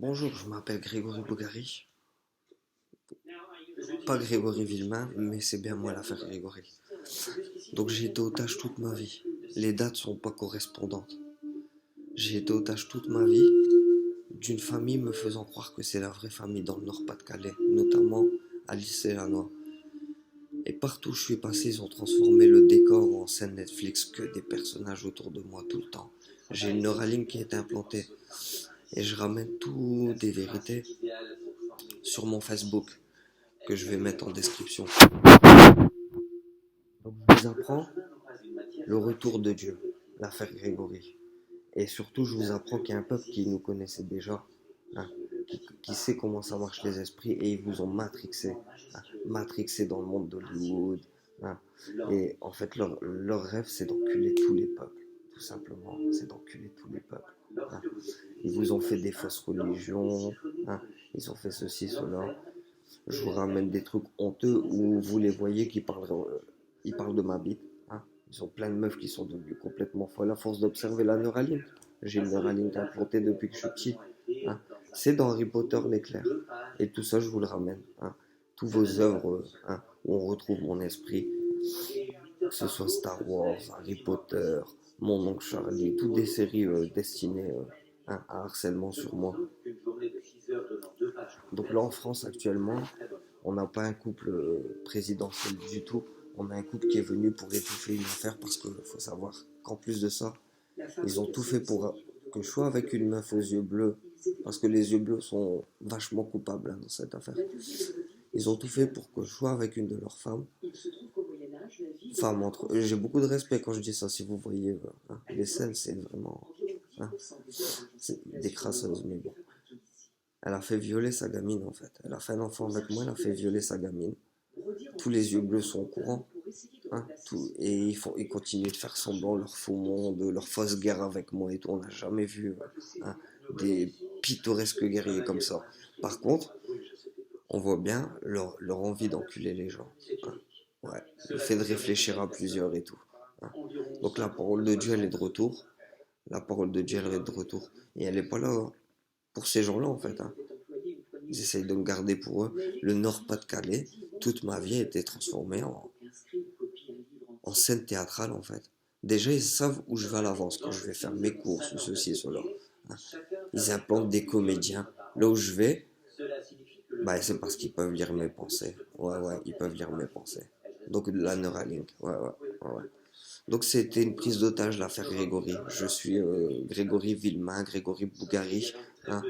Bonjour, je m'appelle Grégory Bougari. Pas Grégory Villemain, mais c'est bien moi l'affaire Grégory. Donc j'ai été otage toute ma vie. Les dates sont pas correspondantes. J'ai été otage toute ma vie d'une famille me faisant croire que c'est la vraie famille dans le Nord-Pas-de-Calais, notamment à l'Issé-la-Noix. Et partout où je suis passé, ils ont transformé le décor en scène Netflix, que des personnages autour de moi tout le temps. J'ai une Neuralink qui est implantée et je ramène tout des vérités sur mon Facebook que je vais mettre en description. Donc je vous apprends le retour de Dieu, l'affaire Grégory. Et surtout, je vous apprends qu'il y a un peuple qui nous connaissait déjà, hein, qui sait comment ça marche les esprits, et ils vous ont matrixé, hein, matrixé dans le monde d'Hollywood. Hein. Et en fait, leur rêve, c'est d'enculer tous les peuples, tout simplement. C'est d'enculer tous les peuples. Hein. Ils vous ont fait des fausses religions, hein, ils ont fait ceci, cela. Je vous ramène des trucs honteux où vous les voyez qui ils parlent de ma bite. Hein. Ils ont plein de meufs qui sont devenues complètement folles à force d'observer la Neuralink. J'ai une Neuralink implantée depuis que je suis petit. Hein. C'est dans Harry Potter l'éclair. Et tout ça, je vous le ramène. Hein. Tous vos œuvres, hein, où on retrouve mon esprit, que ce soit Star Wars, Harry Potter, Mon Oncle Charlie, toutes des séries destinées hein, à harcèlement sur moi. Donc là en France actuellement, on n'a pas un couple présidentiel du tout. On a un couple qui est venu pour étouffer une affaire parce qu'il faut savoir qu'en plus de ça, ils ont tout fait pour que je sois avec une meuf aux yeux bleus. Parce que les yeux bleus sont vachement coupables hein, dans cette affaire. Ils ont tout fait pour que je sois avec une de leurs femmes. Femmes entre eux. J'ai beaucoup de respect quand je dis ça. Si vous voyez hein, les scènes, c'est vraiment hein, c'est des crasseuses. Mais bon. Elle a fait violer sa gamine en fait. Elle a fait un enfant avec moi, elle a fait violer sa gamine. Tous les yeux bleus sont au courant. Hein, et ils continuent de faire semblant leur faux monde, leur fausse guerre avec moi et tout. On n'a jamais vu hein, des pittoresques guerriers comme ça. Par contre, on voit bien leur envie d'enculer les gens. Hein. Ouais, le fait de réfléchir à plusieurs et tout. Hein. Donc la parole de Dieu, elle est de retour. La parole de Dieu, elle est de retour. Et elle n'est pas là hein, pour ces gens-là en fait. Hein. Ils essayent de me garder pour eux. Le Nord-Pas-de-Calais, toute ma vie a été transformée en scène théâtrale en fait. Déjà, ils savent où je vais à l'avance quand je vais faire mes courses ou ceci, cela. Hein. Ils implantent des comédiens. Là où je vais, bah, c'est parce qu'ils peuvent lire mes pensées. Ouais, ils peuvent lire mes pensées. Donc, la Neuralink. Ouais. Donc, c'était une prise d'otage, l'affaire Grégory. Je suis Grégory Villemain, Grégory Bougari. Hein.